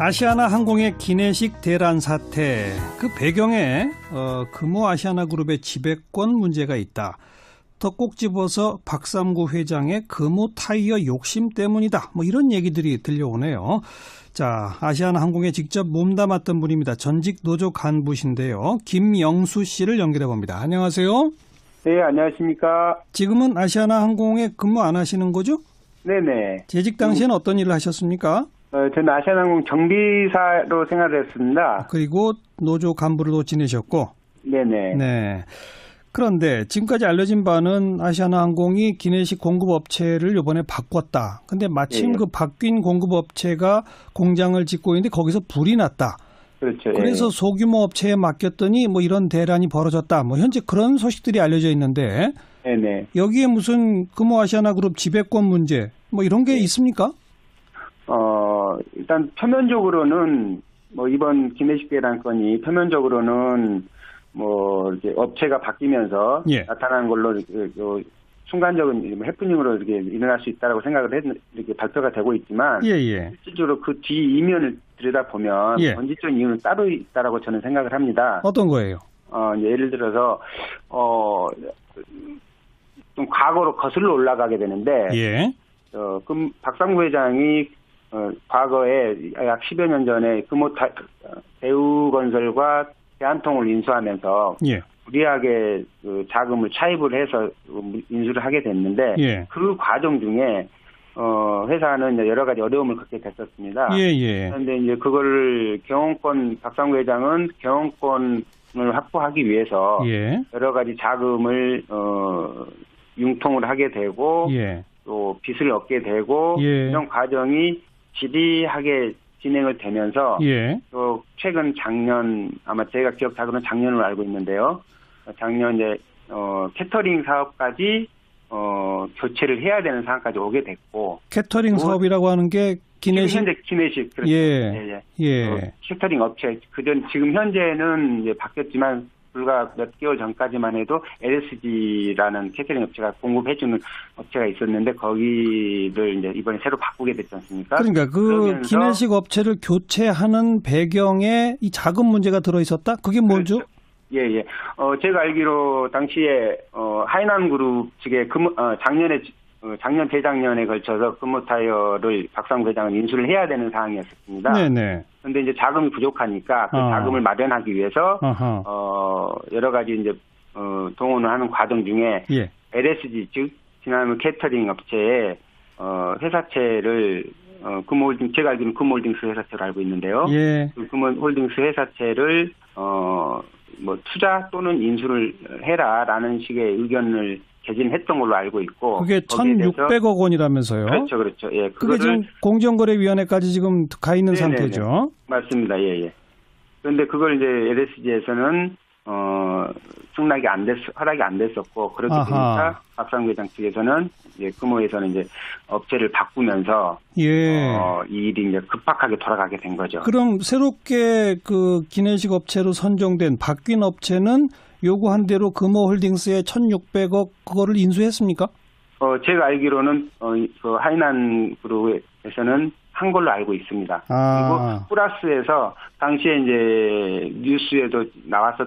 아시아나 항공의 기내식 대란 사태, 그 배경에 금호 아시아나그룹의 지배권 문제가 있다. 더 꼭 집어서 박삼구 회장의 금호 타이어 욕심 때문이다. 뭐 이런 얘기들이 들려오네요. 자, 아시아나 항공에 직접 몸담았던 분입니다. 전직 노조 간부신데요. 김영수 씨를 연결해 봅니다. 안녕하세요. 네, 안녕하십니까. 지금은 아시아나 항공에 근무 안 하시는 거죠? 네네. 재직 당시에는 어떤 일을 하셨습니까? 저는 아시아나항공 정비사로 생활을 했습니다. 그리고 노조 간부로도 지내셨고. 네네. 네. 그런데 지금까지 알려진 바는 아시아나항공이 기내식 공급업체를 이번에 바꿨다. 근데 마침 그 바뀐 공급업체가 공장을 짓고 있는데 거기서 불이 났다. 그렇죠. 그래서 소규모 업체에 맡겼더니 뭐 이런 대란이 벌어졌다. 뭐 현재 그런 소식들이 알려져 있는데 네네. 여기에 무슨 금호 아시아나그룹 지배권 문제 뭐 이런 게 있습니까? 일단 표면적으로는 뭐 이번 기내식 대란 건이 표면적으로는 뭐 이렇게 업체가 바뀌면서 나타나는 걸로 순간적인 해프닝으로 이렇게 일어날 수 있다라고 생각을 이렇게 발표가 되고 있지만 실질적으로 그 뒤 이면을 들여다 보면 본질적인 이유는 따로 있다라고 저는 생각을 합니다. 어떤 거예요? 예를 들어서 좀 과거로 거슬러 올라가게 되는데 박상구 회장이 과거에 약 10여 년 전에 금호 대우건설과 대한통을 인수하면서 무리하게 그 자금을 차입을 해서 인수를 하게 됐는데 그 과정 중에 회사는 여러 가지 어려움을 겪게 됐었습니다. 그런데 이제 그거를 박상구 회장은 경영권을 확보하기 위해서 여러 가지 자금을 융통을 하게 되고 또 빚을 얻게 되고 이런 과정이 지리하게 진행을 되면서 또 최근 작년 아마 제가 기억하기로는 작년으로 알고 있는데요. 작년 이제 캐터링 사업까지 교체를 해야 되는 상황까지 오게 됐고 캐터링 사업이라고 하는 게 기내식 현재 기내식 그렇죠. 캐터링 업체 지금 현재는 이제 바뀌었지만 불과 몇 개월 전까지만 해도 LSG라는 캐터링 업체가 공급해주는 업체가 있었는데 거기를 이제 이번에 새로 바꾸게 됐지 않습니까? 그러니까 그 기내식 업체를 교체하는 배경에 이 자금 문제가 들어있었다? 그게 뭐죠? 그렇죠. 제가 알기로 당시에 하이난그룹 측에 작년 재작년에 걸쳐서 금호타이어를 박상구 회장은 인수를 해야 되는 상황이었습니다. 그런데 이제 자금이 부족하니까 그 자금을 마련하기 위해서 여러 가지 이제 동원을 하는 과정 중에 LSG 즉 지난해 캐터링 업체에 회사채를 제가 알기로는 금호홀딩스 회사채로 알고 있는데요. 그 금호홀딩스 회사채를 뭐 투자 또는 인수를 해라라는 식의 의견을 개진했던 걸로 알고 있고 그게 1,600억 원이라면서요? 그렇죠. 그게 지금 공정거래위원회까지 지금 가 있는 상태죠? 맞습니다. 그런데 그걸 이제 LSG에서는 승낙이 허락이 안 됐었고 그렇게 되니까 박상구 회장 측에서는 이제 금호에서는 이제 업체를 바꾸면서 이 일이 이제 급박하게 돌아가게 된 거죠. 그럼 새롭게 그 기내식 업체로 선정된 바뀐 업체는 요구한 대로 금호홀딩스의 1,600억 그거를 인수했습니까? 제가 알기로는 그 하이난 그룹에서는 한 걸로 알고 있습니다. 그리고 플러스에서 당시에 이제 뉴스에도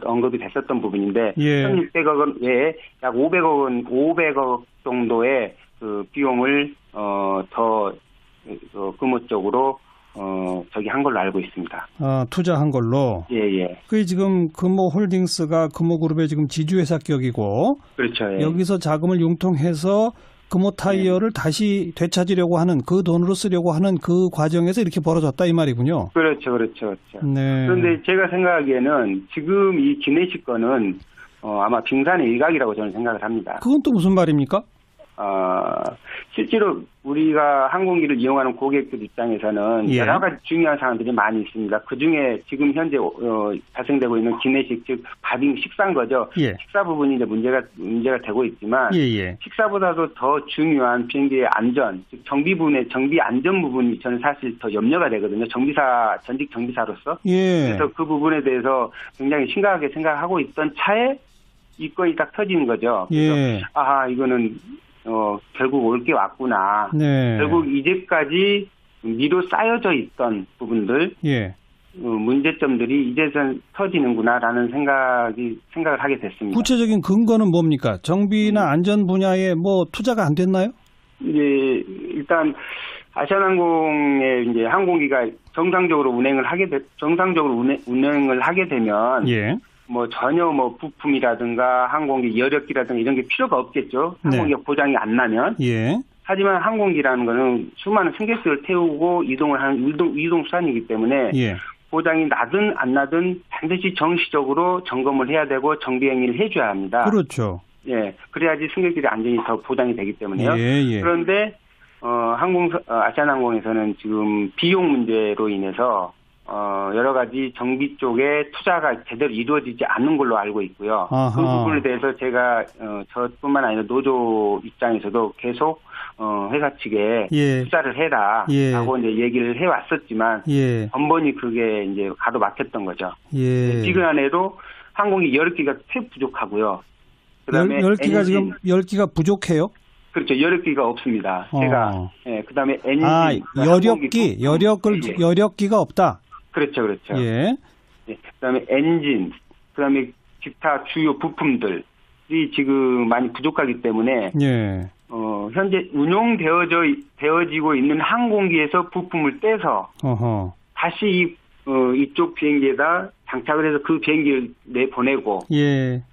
언급이 됐었던 부분인데 1,600억 원 외에 약 500억 정도의 그 비용을 더 금호 쪽으로 한 걸로 알고 있습니다. 투자한 걸로? 그게 지금 금호홀딩스가 금호그룹의 지금 지주회사격이고. 그렇죠. 여기서 자금을 융통해서 금호타이어를 다시 되찾으려고 하는 그 돈으로 쓰려고 하는 그 과정에서 이렇게 벌어졌다 이 말이군요. 그렇죠. 그런데 제가 생각하기에는 지금 이 기내식 건은 아마 빙산의 일각이라고 저는 생각을 합니다. 그건 또 무슨 말입니까? 실제로 우리가 항공기를 이용하는 고객들 입장에서는 여러 가지 중요한 사항들이 많이 있습니다. 그중에 지금 현재 발생되고 있는 기내식 즉 밥인 식사인 거죠. 식사 부분이 이제 문제가 되고 있지만 식사보다도 더 중요한 비행기의 안전, 즉 정비 안전 부분이 저는 사실 더 염려가 되거든요. 전직 정비사로서. 그래서 그 부분에 대해서 굉장히 심각하게 생각하고 있던 차에 이 건이 딱 터지는 거죠. 그래서 이거는 결국 올 게 왔구나. 결국 이제까지 미로 쌓여져 있던 부분들, 예. 문제점들이 이제선 터지는구나라는 생각을 하게 됐습니다. 구체적인 근거는 뭡니까? 정비나 안전 분야에 뭐 투자가 안 됐나요? 이제 일단 아시아나항공의 이제 항공기가 정상적으로 운행을 하게 되면 예. 뭐 전혀 뭐 부품이라든가 항공기 여력기라든가 이런 게 필요가 없겠죠. 항공기가 고장이 안 나면. 예. 하지만 항공기라는 거는 수많은 승객들을 태우고 이동을 하는 이동 수단이기 때문에 예. 고장이 나든 안 나든 반드시 정시적으로 점검을 해야 되고 정비 행위를 해줘야 합니다. 그렇죠. 예, 그래야지 승객들의 안전이 더 보장이 되기 때문에요. 예. 그런데 아시아나항공에서는 지금 비용 문제로 인해서 여러 가지 정비 쪽에 투자가 제대로 이루어지지 않는 걸로 알고 있고요. 아하. 그 부분에 대해서 제가 저뿐만 아니라 노조 입장에서도 계속 회사 측에 예. 투자를 해라라고 이제 얘기를 해왔었지만 번번이 그게 이제 가로막혔던 거죠. 지금안에도 항공기 10기가 꽤 부족하고요. 그다음에 10기가 지금 10기가 부족해요? 그렇죠. 여력기가 없습니다. 제가 그다음에 엔진 여력기가 없다. 그렇죠. 예. 그다음에 엔진, 그다음에 기타 주요 부품들이 지금 많이 부족하기 때문에 현재 운용되어지고 있는 항공기에서 부품을 떼서 다시 이쪽 비행기에다 장착을 해서 그 비행기를 내보내고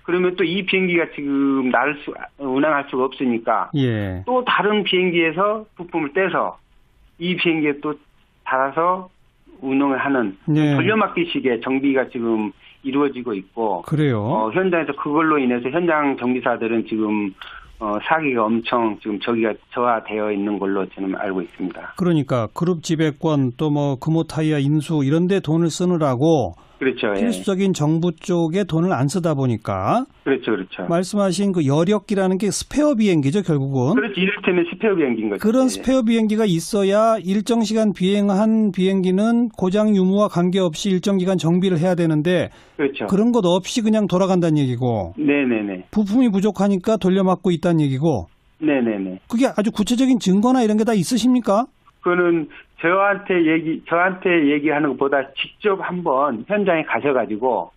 그러면 또 이 비행기가 지금 운항할 수가 없으니까 또 다른 비행기에서 부품을 떼서 이 비행기에 또 달아서 운항을 하는 돌려막기식의 정비가 지금 이루어지고 있고 그래요. 현장에서 그걸로 인해서 현장 정비사들은 지금 사기가 엄청 지금 저하되어 있는 걸로 저는 알고 있습니다. 그러니까 그룹 지배권 또 뭐 금호 타이어 인수 이런 데 돈을 쓰느라고 그렇죠. 필수적인 정부 쪽에 돈을 안 쓰다 보니까 그렇죠. 말씀하신 그 여력기라는 게 스페어 비행기죠, 결국은. 그렇지. 이를테면 스페어 비행기인 거죠. 그런 스페어 비행기가 있어야 일정 시간 비행한 비행기는 고장 유무와 관계없이 일정 기간 정비를 해야 되는데 그렇죠. 그런 것 없이 그냥 돌아간다는 얘기고. 네네네. 부품이 부족하니까 돌려막고 있다는 얘기고. 네네네. 그게 아주 구체적인 증거나 이런 게 다 있으십니까? 그거는 저한테 얘기하는 것보다 직접 한번 현장에 가셔가지고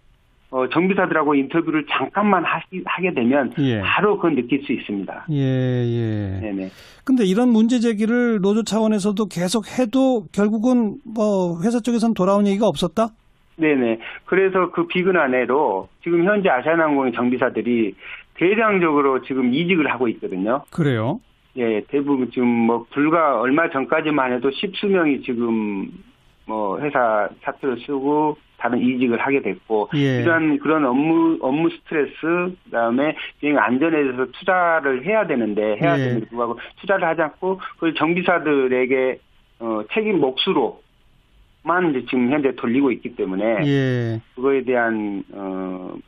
정비사들하고 인터뷰를 잠깐만 하게 되면 바로 그건 느낄 수 있습니다. 네네. 근데 이런 문제 제기를 노조 차원에서도 계속 해도 결국은 뭐 회사 쪽에서는 돌아온 얘기가 없었다? 네네. 그래서 그 비근안에로 지금 현재 아시아나항공의 정비사들이 대량적으로 지금 이직을 하고 있거든요. 그래요? 예, 대부분 지금 뭐 불과 얼마 전까지만 해도 10수명이 지금 뭐 회사 사표를 쓰고 다른 이직을 하게 됐고 이러한 그런 업무 스트레스 그다음에 비행 안전에 대해서 투자를 해야 되는데 됨에도 불구하고 투자를 하지 않고 그걸 정비사들에게 책임 몫으로만 이제 지금 현재 돌리고 있기 때문에 그거에 대한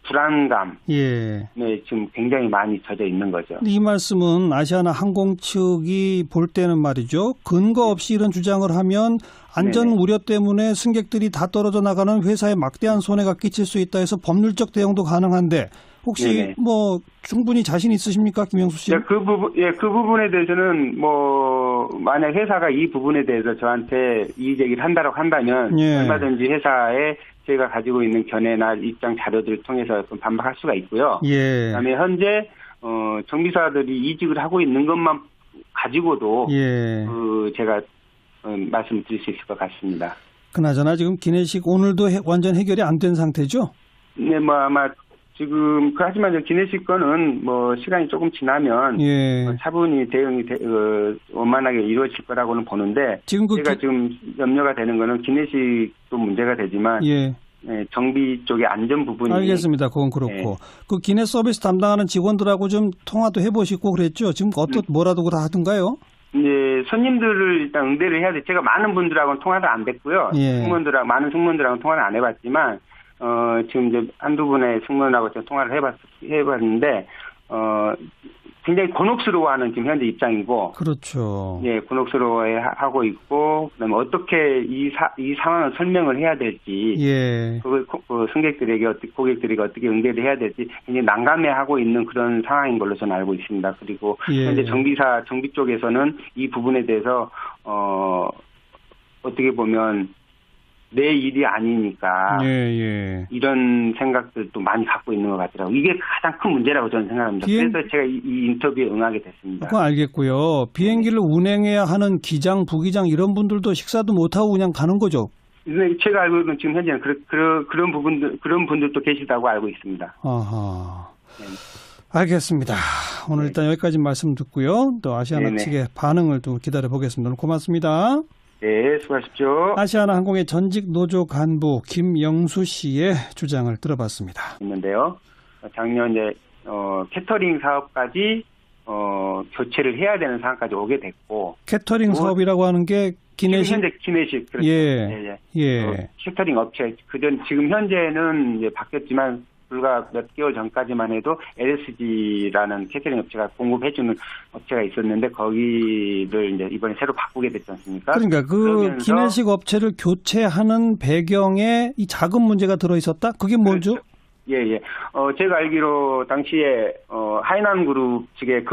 불안감 지금 굉장히 많이 젖어 있는 거죠. 이 말씀은 아시아나 항공 측이 볼 때는 말이죠. 근거 없이 이런 주장을 하면 안전 우려 때문에 승객들이 다 떨어져 나가는 회사에 막대한 손해가 끼칠 수 있다 해서 법률적 대응도 가능한데 혹시 뭐 충분히 자신 있으십니까, 김영수 씨? 그 부분에 대해서는 뭐 만약 회사가 이 부분에 대해서 저한테 이의 제기를 한다고 한다면 얼마든지 회사에 제가 가지고 있는 견해나 입장 자료들을 통해서 반박할 수가 있고요. 그다음에 현재 정비사들이 이직을 하고 있는 것만 가지고도 제가 말씀을 드릴 수 있을 것 같습니다. 그나저나 지금 기내식 오늘도 완전 해결이 안 된 상태죠? 네, 뭐 아마 지금 하지만 기내식 건은 뭐 시간이 조금 지나면 차분히 대응이 원만하게 이루어질 거라고는 보는데 지금 제가 지금 염려가 되는 거는 기내식도 문제가 되지만 정비 쪽의 안전 부분이 알겠습니다. 그건 그렇고 그 기내 서비스 담당하는 직원들하고 좀 통화도 해보시고 그랬죠. 지금 뭐라도 하던가요? 손님들을 일단 응대를 해야 돼. 제가 많은 분들하고는 통화도 안 됐고요. 많은 승무원들하고는 통화를 안 해봤지만 지금 이제 한두 분의 승무원하고 제가 통화를 해봤는데 굉장히 곤혹스러워하는 지금 현재 입장이고. 그렇죠. 곤혹스러워하고 있고, 그다음에 어떻게 이 상황을 설명을 해야 될지, 승객들에게 고객들에게 어떻게 응대를 해야 될지 굉장히 난감해하고 있는 그런 상황인 걸로 저는 알고 있습니다. 그리고 현재 정비 쪽에서는 이 부분에 대해서 어떻게 보면 내 일이 아니니까 이런 생각들도 많이 갖고 있는 것 같더라고요. 이게 가장 큰 문제라고 저는 생각합니다. 그래서 제가 이 인터뷰에 응하게 됐습니다. 그건 알겠고요. 비행기를 운행해야 하는 기장, 부기장 이런 분들도 식사도 못하고 그냥 가는 거죠? 네, 제가 알고는 지금 현재는 그런 분들도 계시다고 알고 있습니다. 아하. 네. 알겠습니다. 오늘 일단 여기까지 말씀 듣고요. 또 아시아나 측의 반응을 또 기다려 보겠습니다. 오늘 고맙습니다. 네, 수고하십시오. 아시아나항공의 전직 노조 간부 김영수 씨의 주장을 들어봤습니다. 있는데요. 작년 이제 캐터링 사업까지 교체를 해야 되는 상황까지 오게 됐고. 캐터링 사업이라고 하는 게 기내식? 현재 기내식. 그렇죠. 예. 캐터링 업체. 지금 현재는 이제 바뀌었지만 불과 몇 개월 전까지만 해도 LSG라는 캐터링 업체가 공급해주는 업체가 있었는데 거기를 이제 이번에 새로 바꾸게 됐지 않습니까? 그러니까 그 기내식 업체를 교체하는 배경에 이 자금 문제가 들어 있었다? 그게 뭐죠? 그렇죠. 예. 제가 알기로 당시에 하이난그룹 측에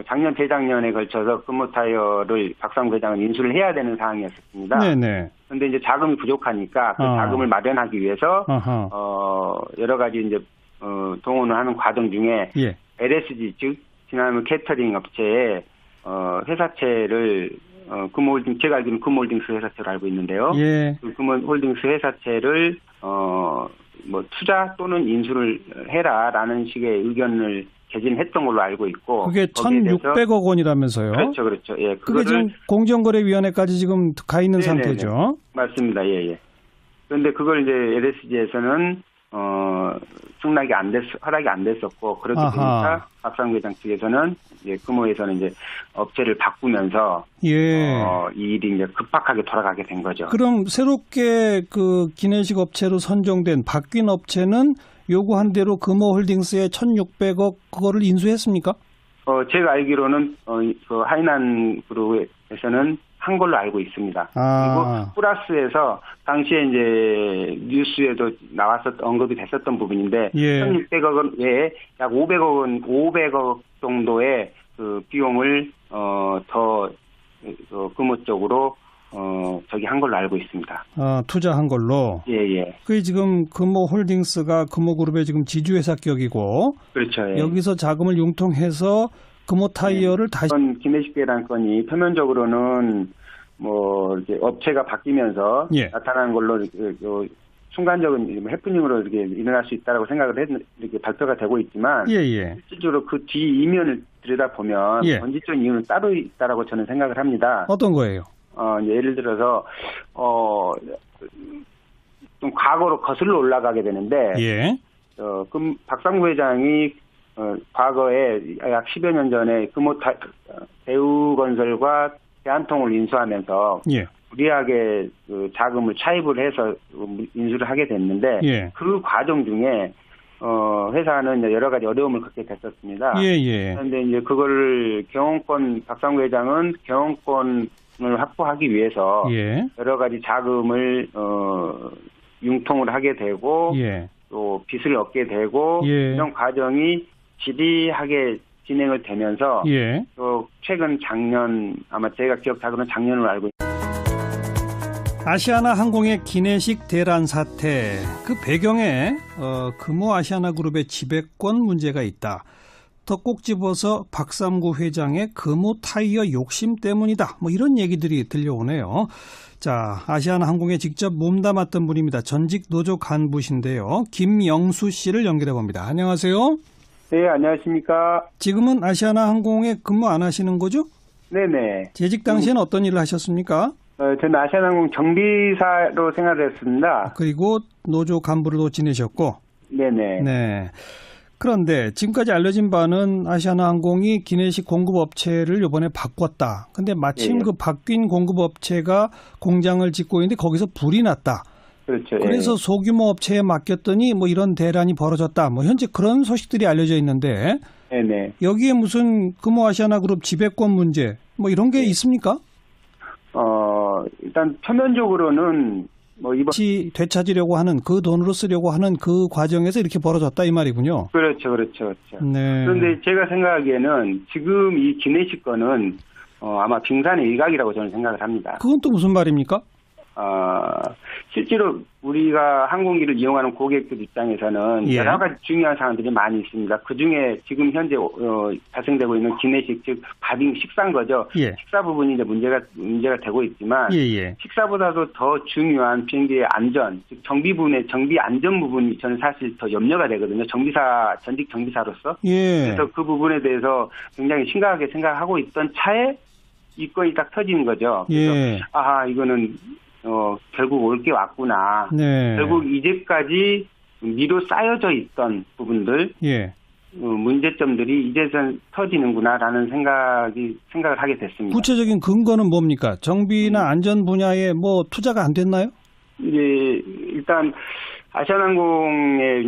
작년 재작년에 걸쳐서 금호타이어를 박상구 회장은 인수를 해야 되는 상황이었습니다. 네네. 그런데 이제 자금이 부족하니까 그 자금을 마련하기 위해서 여러 가지 이제 동원을 하는 과정 중에 LSG 즉 지난해 캐터링 업체에 회사채를 제가 알기로는 금호홀딩스 회사채로 알고 있는데요. 그 금호홀딩스 회사채를 투자 또는 인수를 해라라는 식의 의견을 개진했던 걸로 알고 있고. 그게 1,600억 원이라면서요? 그렇죠. 예. 그게 지금 공정거래위원회까지 지금 가 있는 상태죠? 맞습니다. 예. 그런데 그걸 이제 LSG에서는 승낙이 허락이 안 됐었고, 그렇게 되니까 박상구 회장 측에서는 이제 금호에서는 이제 업체를 바꾸면서 이 일이 이제 급박하게 돌아가게 된 거죠. 그럼 새롭게 그 기내식 업체로 선정된 바뀐 업체는 요구한 대로 금호홀딩스의 1,600억 그거를 인수했습니까? 제가 알기로는 그 하이난 그룹에서는 한 걸로 알고 있습니다. 그리고 플러스에서 당시에 이제 뉴스에도 언급이 됐었던 부분인데 1,600억 원 외에 약 500억 정도의 그 비용을 더 금호 쪽으로 한 걸로 알고 있습니다. 투자한 걸로? 예. 그게 지금 금호홀딩스가 금호그룹의 지금 지주회사격이고. 그렇죠. 예. 여기서 자금을 융통해서 금호타이어를 다시. 기내식 배란 건이 표면적으로는 이렇게 업체가 바뀌면서 나타나는 걸로 순간적인 해프닝으로 이렇게 일어날 수 있다라고 이렇게 발표가 되고 있지만. 실질적으로 그 뒤 이면을 들여다보면 본질적인 이유는 따로 있다라고 저는 생각을 합니다. 어떤 거예요? 예를 들어서, 좀 과거로 거슬러 올라가게 되는데, 박상구 회장이, 과거에 약 10여 년 전에 대우건설과 대한통을 인수하면서, 무리하게 그 자금을 차입을 해서 인수를 하게 됐는데, 그 과정 중에, 회사는 여러 가지 어려움을 겪게 됐었습니다. 그런데 이제 그거를 박상구 회장은 경영권을 확보하기 위해서 여러 가지 자금을 융통을 하게 되고 또 빚을 얻게 되고 이런 과정이 지리하게 진행을 되면서 또 최근 작년 아마 제가 기억하기로는 작년으로 알고 있습니다. 아시아나항공의 기내식 대란 사태 그 배경에 금호 아시아나그룹의 지배권 문제가 있다. 더 꼭 집어서 박삼구 회장의 금호 타이어 욕심 때문이다. 이런 얘기들이 들려오네요. 자, 아시아나항공에 직접 몸담았던 분입니다. 전직 노조 간부신데요. 김영수 씨를 연결해 봅니다. 안녕하세요. 네, 안녕하십니까. 지금은 아시아나항공에 근무 안 하시는 거죠? 네네. 재직 당시에는 어떤 일을 하셨습니까? 저는 아시아나항공 정비사로 생활을 했습니다. 그리고 노조 간부로 지내셨고. 네네. 네. 그런데 지금까지 알려진 바는 아시아나항공이 기내식 공급업체를 이번에 바꿨다. 근데 마침 그 바뀐 공급업체가 공장을 짓고 있는데 거기서 불이 났다. 그렇죠. 그래서 소규모 업체에 맡겼더니 이런 대란이 벌어졌다. 현재 그런 소식들이 알려져 있는데 여기에 무슨 금호 아시아나그룹 지배권 문제 이런 게 있습니까? 일단 표면적으로는 이번 되찾으려고 하는 그 돈으로 쓰려고 하는 그 과정에서 이렇게 벌어졌다 이 말이군요. 그렇죠. 네. 그런데 제가 생각하기에는 지금 이 기내식 건은 아마 빙산의 일각이라고 저는 생각을 합니다. 그건 또 무슨 말입니까? 실제로 우리가 항공기를 이용하는 고객들 입장에서는 예. 여러 가지 중요한 사항들이 많이 있습니다. 그중에 지금 현재 발생되고 있는 기내식, 즉 바빙 식사인 거죠. 예. 식사 부분이 이제 문제가 되고 있지만 예. 식사보다도 더 중요한 비행기의 안전, 즉 정비 부분의 정비 안전 부분이 저는 사실 더 염려가 되거든요. 전직 정비사로서. 예. 그래서 그 부분에 대해서 굉장히 심각하게 생각하고 있던 차에 이 건이 딱 터지는 거죠. 그래서 예. 이거는 결국 올 게 왔구나. 네. 결국 이제까지 미로 쌓여져 있던 부분들, 예. 문제점들이 이제선 터지는구나라는 생각을 하게 됐습니다. 구체적인 근거는 뭡니까? 정비나 안전 분야에 뭐 투자가 안 됐나요? 이제 일단 아시아나항공의